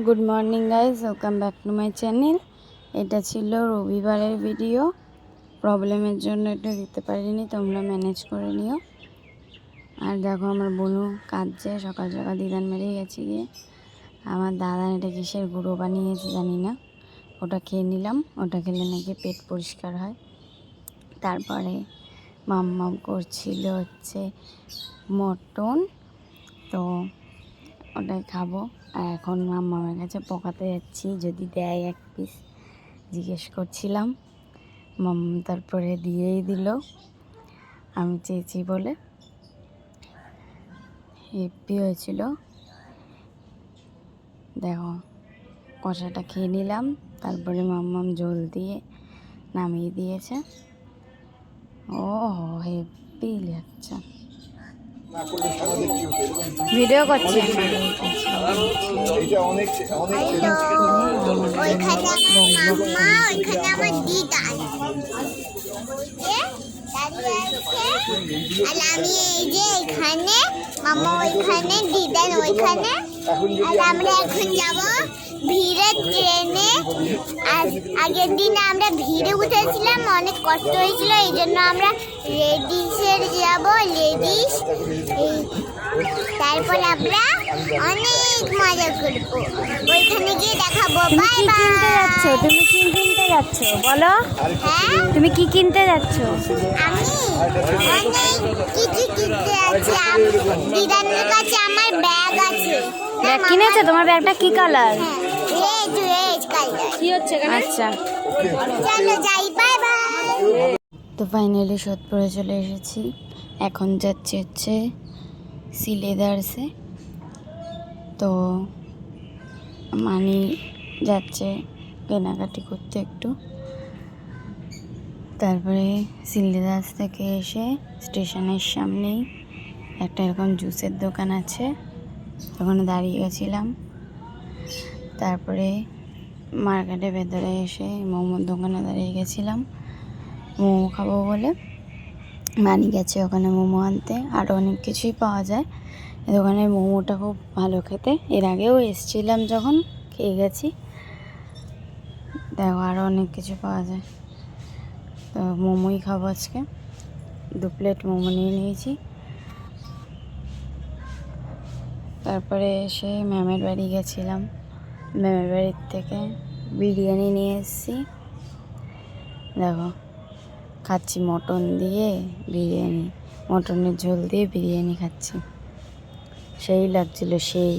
Good morning guys, welcome back to my channel. এটা ছিল রবিবারের ভিডিও। প্রবলেমের জন্য এটা দিতে পারিনি, তোমরা ম্যানেজ করে নিও। আর দেখো আমার বোনু কাঁদছে, সকাল সকাল দিদান মেরে গেছে গিয়ে। আমার দাদা এটা কিসের গুঁড়ো বানিয়েছে জানি না, ওটা খেয়ে নিলাম। ওটা খেলে নাকি পেট পরিষ্কার হয়। তারপরে মাম্মাম করছিল হচ্ছে মটন, তো ওটাই খাবো। আর এখন মাম্মামের কাছে পকাতে যাচ্ছি, যদি দেয় এক পিস জিজ্ঞেস করছিলাম। মাম্মা তারপরে দিয়েই দিল, আমি চেয়েছি বলে। হেব্বি হয়েছিল, দেখো কষাটা খেয়ে নিলাম। তারপরে মাম্মাম জল দিয়ে নামিয়ে দিয়েছে। ও হেব্বি লাগছে। ভিডিও করছি আর আমি এই যে এখানে, মামা ওইখানে, দিদান ওইখানে। আর আমরা এখন যাব ভিড়ে ট্রেনে। আর আগের দিন আমরা ভিড়ে উঠেছিলাম, অনেক কষ্ট হয়েছিল, এই জন্য আমরা লেডিসের যাব, লেডিস। তারপর আমরা অনেক মজা করবো, ওইখানে গিয়ে দেখাবো। Bye bye. তুমি কি কিনতে যাচ্ছ বলো? হ্যাঁ, তুমি কি কিনতে যাচ্ছ? আমি অনেক কিছু কিনতে যাচ্ছি। দিদানের কাছে আমার ব্যাগ আছে। ব্যাগ কিনেছো? তোমার ব্যাগটা কি কালার? Red red colour. কি হচ্ছে এখানে? আচ্ছা চলো যাই, বাই বাই। তো ফাইনালি সোদপুরে চলে এসেছি। এখন যাচ্ছি হচ্ছে সিলেদার্সে। তো মানি যাচ্ছে কেনাকাটি করতে একটু। তারপরে সিলেদার্স থেকে এসে স্টেশনের সামনেই একটা এরকম জুসের দোকান আছে, ওখানে দাঁড়িয়ে গেছিলাম। তারপরে মার্কেটের ভেতরে এসে মোমোর দোকানে দাঁড়িয়ে গেছিলাম মোমো খাবো বলে। মানি গেছে ওখানে মোমো আনতে। আরও অনেক কিছুই পাওয়া যায় দোকানের মোমোটা খুব ভালো খেতে। এর আগেও এসেছিলাম যখন, খেয়ে গেছি। দেখো আরও অনেক কিছু পাওয়া যায়, তো মোমোই খাবো আজকে। 2 প্লেট মোমো নিয়ে নিয়েছি। তারপরে এসে ম্যামের বাড়ি গেছিলাম, ম্যামের বাড়ির থেকে বিরিয়ানি নিয়ে এসেছি। দেখো খাচ্ছি মটন দিয়ে বিরিয়ানি, মটনের ঝোল দিয়ে বিরিয়ানি খাচ্ছি, সেই লাগছিল সেই।